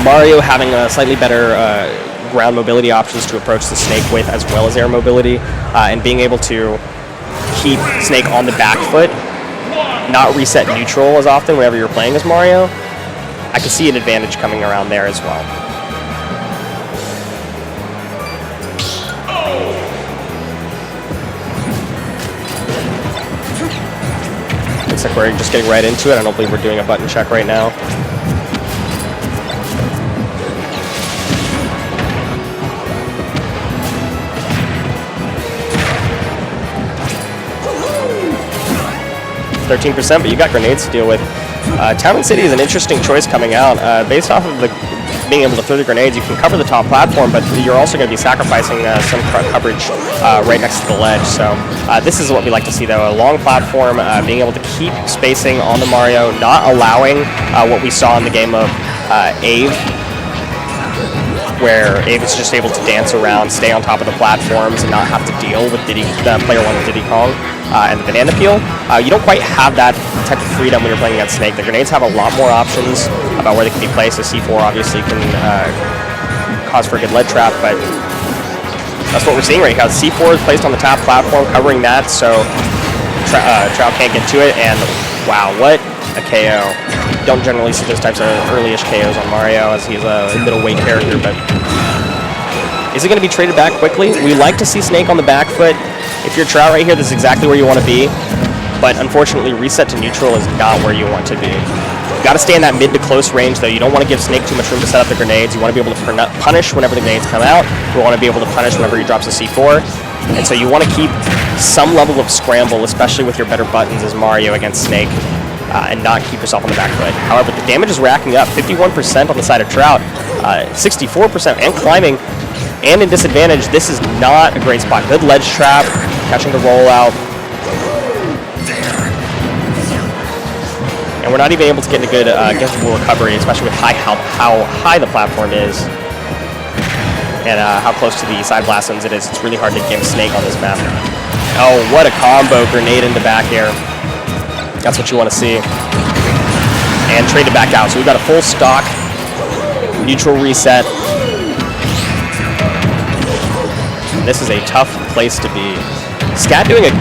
Mario having a slightly better ground mobility options to approach the Snake with, as well as air mobility, and being able to keep Snake on the back foot, not reset neutral as often whenever you're playing as Mario. I can see an advantage coming around there as well. Looks like we're just getting right into it. I don't believe we're doing a button check right now. %, but you got grenades to deal with. Town and City is an interesting choice coming out. Based off of being able to throw the grenades, you can cover the top platform, but you're also going to be sacrificing some coverage right next to the ledge. So this is what we like to see, though. A long platform, being able to keep spacing on the Mario, not allowing what we saw in the game of Ave, where Ave is just able to dance around, stay on top of the platforms, and not have to deal with player one of Diddy Kong and the banana peel. You don't quite have that type of freedom when you're playing against Snake. The grenades have a lot more options about where they can be placed. The C4 obviously can cause for a good lead trap, but that's what we're seeing right now. C4 is placed on the top platform, covering that, so Trout can't get to it, and wow, what a KO. You don't generally see those types of early-ish KOs on Mario, as he's a middleweight character, but is it going to be traded back quickly? We like to see Snake on the back foot. If you're Trout right here, this is exactly where you want to be, but unfortunately, reset to neutral is not where you want to be. You got to stay in that mid to close range, though. You don't want to give Snake too much room to set up the grenades. You want to be able to punish whenever the grenades come out. You want to be able to punish whenever he drops a C4. And so you want to keep some level of scramble, especially with your better buttons as Mario against Snake, and not keep yourself on the back foot. However, the damage is racking up. 51% on the side of Trout, 64% and climbing, and in disadvantage. This is not a great spot. Good ledge trap, catching the rollout. And we're not even able to get a good giftable recovery, especially with how high the platform is and how close to the side blast zones it is. It's really hard to give Snake on this map. Oh, what a combo. Grenade into back air. That's what you want to see. And trade it back out. So we've got a full stock, neutral reset. And this is a tough place to be. ScAtt doing a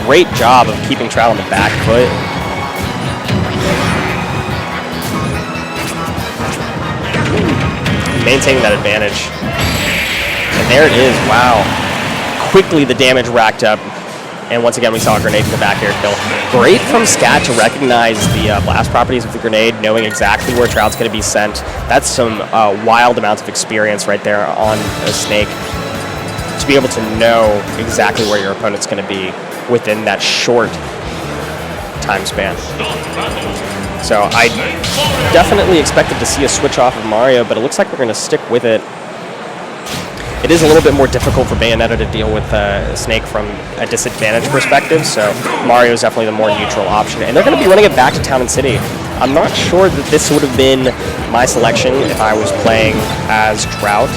great job of keeping Trout on the back foot. Maintaining that advantage. And there it is. Wow. Quickly the damage racked up. And once again, we saw a grenade in the back air kill. Great from ScAtt to recognize the blast properties of the grenade, knowing exactly where Trout's going to be sent. That's some wild amounts of experience right there on a Snake, to be able to know exactly where your opponent's going to be within that short time span. So I definitely expected to see a switch off of Mario, but it looks like we're going to stick with it. It is a little bit more difficult for Bayonetta to deal with Snake from a disadvantage perspective, so Mario is definitely the more neutral option. And they're going to be running it back to Town and City. I'm not sure that this would have been my selection if I was playing as Trout,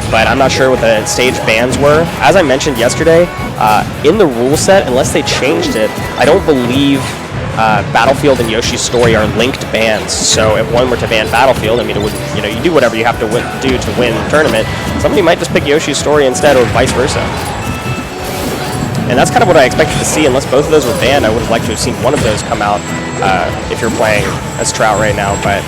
but I'm not sure what the stage bans were. As I mentioned yesterday, in the rule set, unless they changed it, I don't believe Battlefield and Yoshi's Story are linked bans. So if one were to ban Battlefield, I mean, it would, you do whatever you have to do to win the tournament. Somebody might just pick Yoshi's Story instead, or vice versa. And that's kind of what I expected to see. Unless both of those were banned, I would have liked to have seen one of those come out if you're playing as Trout right now. But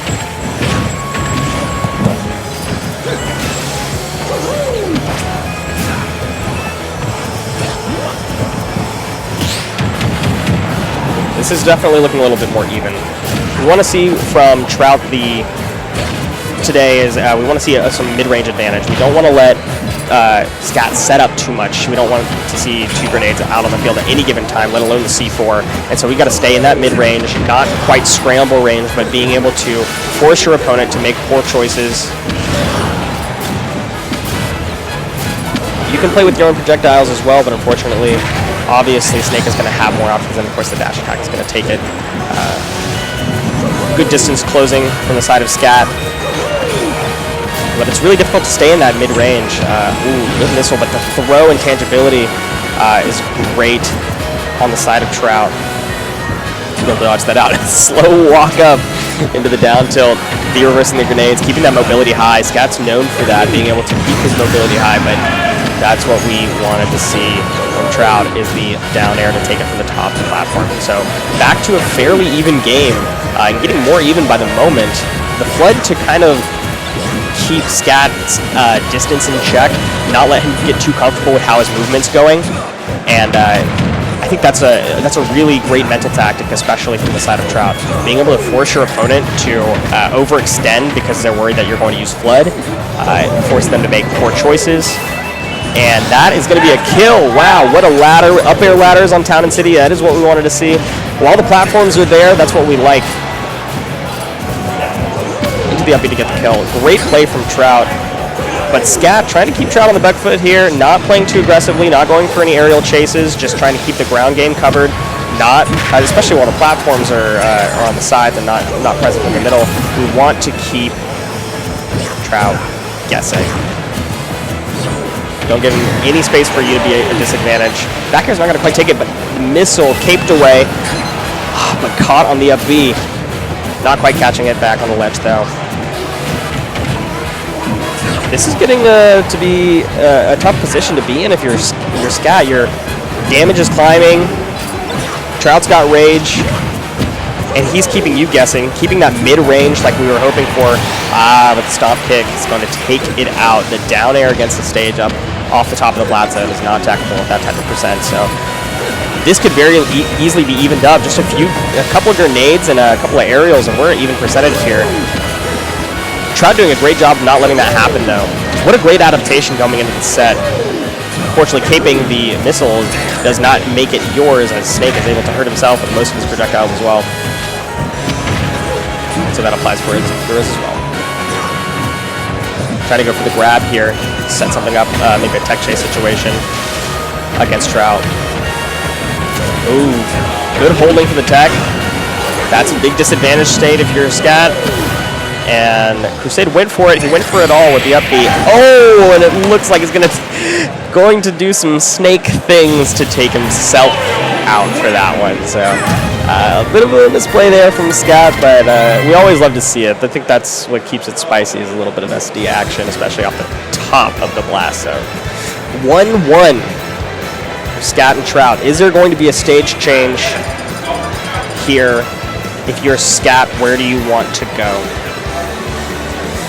this is definitely looking a little bit more even. We want to see from Trout today is we want to see some mid-range advantage. We don't want to let ScAtt set up too much. We don't want to see two grenades out on the field at any given time, let alone the C4. And so we got to stay in that mid-range, not quite scramble range, but being able to force your opponent to make poor choices. You can play with your own projectiles as well, but unfortunately, obviously, Snake is going to have more options, and of course the dash attack is going to take it. Good distance closing from the side of ScAtt. But it's really difficult to stay in that mid-range. Good missile, but the throw intangibility is great on the side of Trout. He'll dodge that out. Slow walk up into the down tilt. the reversing the grenades, keeping that mobility high. ScAtt's known for that, being able to keep his mobility high, but that's what we wanted to see from Trout, is the down air to take it from the top of the platform. So back to a fairly even game, and getting more even by the moment. The Flood to kind of keep ScAtt's distance in check, not let him get too comfortable with how his movement's going, and I think that's a really great mental tactic, especially from the side of Trout. Being able to force your opponent to overextend because they're worried that you're going to use Flood, force them to make poor choices. And that is going to be a kill. Wow, what a ladder. Up air ladders on Town and City. That is what we wanted to see. While the platforms are there, that's what we like. Into the up B to get the kill. Great play from Trout. But ScAtt trying to keep Trout on the back foot here, not playing too aggressively, not going for any aerial chases, just trying to keep the ground game covered. Not, especially while the platforms are on the sides and not present in the middle. We want to keep Trout guessing. Don't give him any space for you to be a disadvantage. Back air's not going to quite take it, but the missile caped away, but caught on the up B. Not quite catching it back on the ledge, though. This is getting to be a tough position to be in if you're ScAtt. Your damage is climbing. Trout's got rage, and he's keeping you guessing, keeping that mid-range like we were hoping for. But the stomp kick is going to take it out. The down air against the stage up off the top of the flat zone is not attackable at that type of percent. So this could very easily be evened up. Just a couple of grenades and a couple of aerials, and we're at even percentage here. Trout doing a great job of not letting that happen, though. What a great adaptation coming into the set. Unfortunately, caping the missile does not make it yours, as Snake is able to hurt himself with most of his projectiles as well. So that applies for yours as well. Trying to go for the grab here, set something up, maybe a tech chase situation against Trout. Ooh, good holding for the tech. That's a big disadvantage state if you're ScAtt. And Crusade went for it. He went for it all with the up B. Oh, and it looks like he's going to do some Snake things to take himself out for that one. So a bit of a misplay there from ScAtt, but we always love to see it. I think that's what keeps it spicy, is a little bit of SD action, especially off the top of the blast. So 1-1 for ScAtt and Trout. Is there going to be a stage change here? If you're ScAtt, where do you want to go?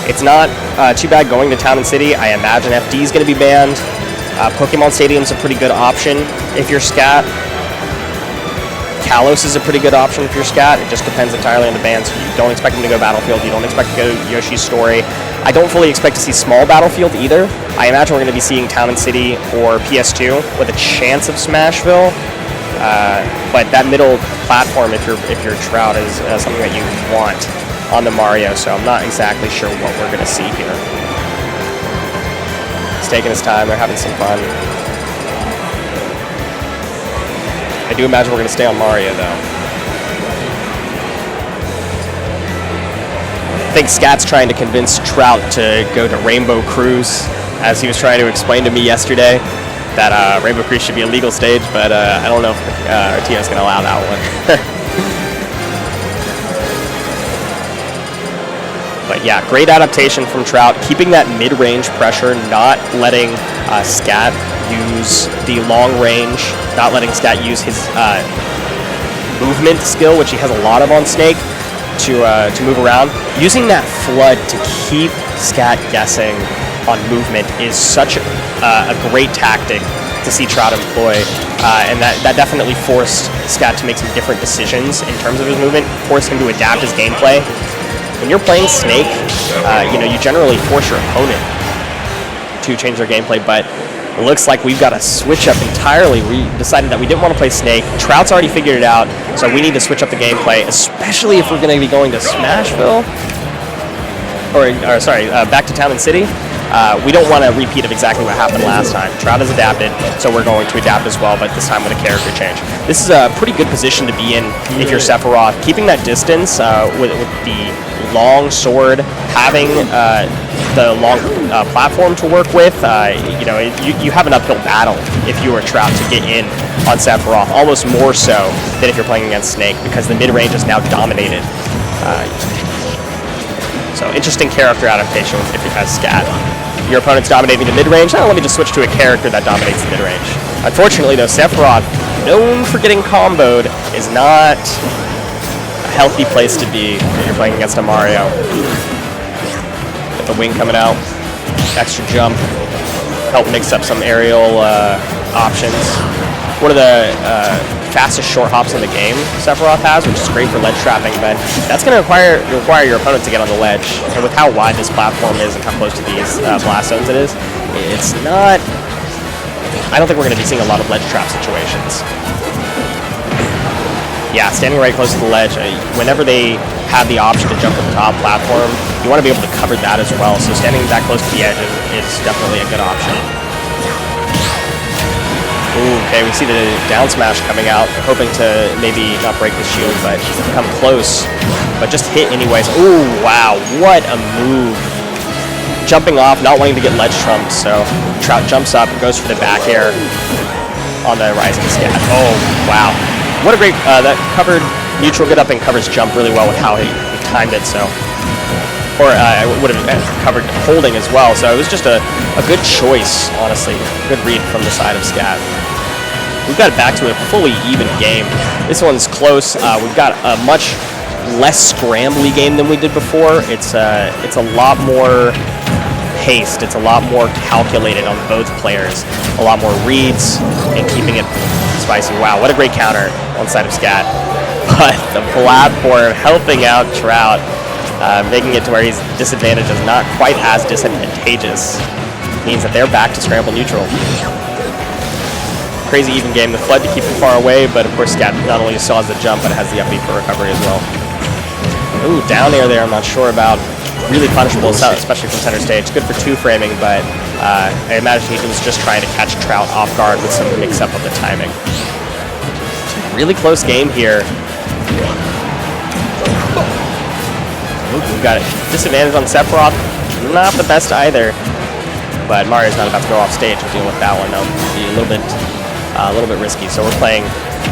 It's not too bad going to Town and City. I imagine FD is going to be banned. Pokemon Stadium's a pretty good option if you're ScAtt. Kalos is a pretty good option if you're ScAtt. It just depends entirely on the bans. You don't expect them to go Battlefield. You don't expect to go Yoshi's Story. I don't fully expect to see small Battlefield either. I imagine we're going to be seeing Town and City or PS2 with a chance of Smashville. But that middle platform, if you're Trout, is something that you want on the Mario. So I'm not exactly sure what we're going to see here. He's taking his time. They're having some fun. I do imagine we're going to stay on Mario, though. I think ScAtt's trying to convince Trout to go to Rainbow Cruise, as he was trying to explain to me yesterday that Rainbow Cruise should be a legal stage, but I don't know if RTO's going to allow that one. But yeah, great adaptation from Trout, keeping that mid-range pressure, not letting ScAtt use the long range, not letting ScAtt use his movement skill, which he has a lot of on Snake, to move around. Using that flood to keep ScAtt guessing on movement is such a great tactic to see Trout employ, and that definitely forced ScAtt to make some different decisions in terms of his movement, forced him to adapt his gameplay. When you're playing Snake, you generally force your opponent to change their gameplay, but it looks like we've got to switch up entirely. We decided that we didn't want to play Snake. Trout's already figured it out, so we need to switch up the gameplay, especially if we're going to be going to Smashville, back to Town and City. We don't want a repeat of exactly what happened last time. Trout has adapted, so we're going to adapt as well, but this time with a character change. This is a pretty good position to be in if you're Sephiroth. Keeping that distance with the long sword, having the long platform to work with, you have an uphill battle if you are Trout to get in on Sephiroth, almost more so than if you're playing against Snake, because the mid-range is now dominated. So interesting character adaptation if you have ScAtt. Your opponent's dominating the mid-range. Oh, let me just switch to a character that dominates the mid-range. Unfortunately, though, Sephiroth, known for getting comboed, is not a healthy place to be if you're playing against a Mario. Get the wing coming out. Extra jump. Help mix up some aerial options. One of the fastest short hops in the game Sephiroth has, which is great for ledge trapping, but that's going to require your opponent to get on the ledge. And with how wide this platform is and how close to these blast zones it is, it's not... I don't think we're going to be seeing a lot of ledge trap situations. Yeah, standing right close to the ledge, whenever they have the option to jump to the top platform, you want to be able to cover that as well. So standing that close to the edge is definitely a good option. Ooh, okay, we see the down smash coming out, hoping to maybe not break the shield, but come close. But just hit anyways. Ooh, wow, what a move. Jumping off, not wanting to get ledge trumped, so Trout jumps up and goes for the back air on the rising ScAtt. Oh, wow. What a great, that covered neutral get up and covers jump really well with how he timed it, so. Or I would have covered holding as well, so it was just a good choice, honestly. Good read from the side of ScAtt. We've got it back to a fully even game. This one's close. We've got a much less scrambly game than we did before. It's a lot more paced. It's a lot more calculated on both players. A lot more reads and keeping it spicy. Wow, what a great counter on the side of ScAtt. But the platform helping out Trout, making it to where his disadvantage is not quite as disadvantageous. Means that they're back to scramble neutral. Crazy even game. The flood to keep him far away, but of course ScAtt not only still has the jump, but it has the upbeat for recovery as well. Ooh, down air there, I'm not sure about. Really punishable, especially from center stage. Good for two framing, but I imagine he was just trying to catch Trout off guard with some mix-up of the timing. Really close game here. We've got a disadvantage on Sephiroth. Not the best either, but Mario's not about to go off stage and deal with that one. That'll be a little bit risky, so we're playing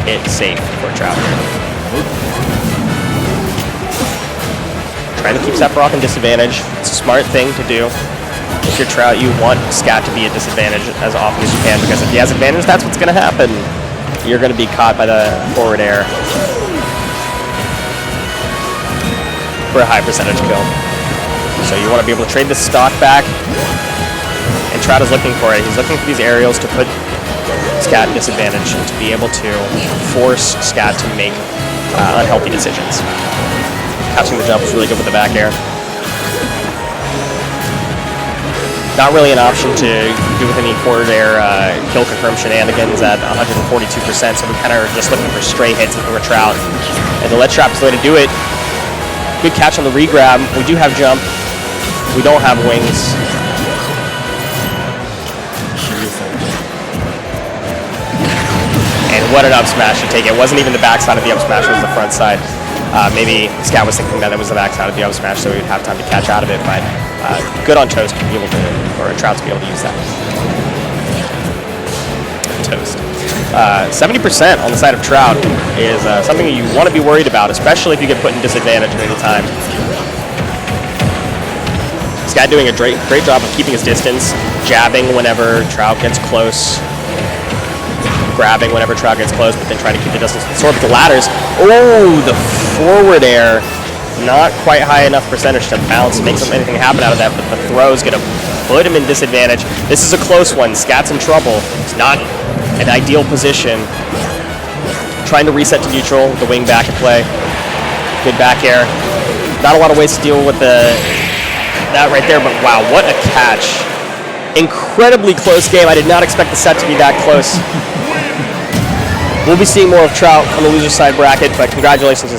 it safe for Trout here. Trying to keep Sephiroth in disadvantage. It's a smart thing to do. If you're Trout, you want ScAtt to be at disadvantage as often as you can, because if he has advantage, that's what's going to happen. You're going to be caught by the forward air for a high percentage kill. So you want to be able to trade this stock back, and Trout is looking for it. He's looking for these aerials to put ScAtt in disadvantage and to be able to force ScAtt to make unhealthy decisions. Catching the jump was really good with the back air. Not really an option to do with any forward air kill confirm shenanigans at 142%, so we kind of are just looking for stray hits looking for Trout. And the ledge trap is the way to do it. Good catch on the re-grab. We do have jump. We don't have wings. And what an up smash to take. It wasn't even the backside of the up smash, it was the front side. Maybe ScAtt was thinking that it was the backside of the up smash, so we'd have time to catch out of it, but good on Toast to be able to, or Trout to be able to use that. Toast. 70% on the side of Trout is something you want to be worried about, especially if you get put in disadvantage at any time. ScAtt doing a great job of keeping his distance, jabbing whenever Trout gets close, grabbing whenever Trout gets close, but then trying to keep the distance. Sword with the ladders. Oh, the forward air. Not quite high enough percentage to bounce, make anything happen out of that, but the throw is going to put him in disadvantage. This is a close one. ScAtt's in trouble. It's not an ideal position. Trying to reset to neutral, the wing back at play. Good back air. Not a lot of ways to deal with that right there, but wow, what a catch. Incredibly close game. I did not expect the set to be that close. We'll be seeing more of Trout on the loser side bracket, but congratulations.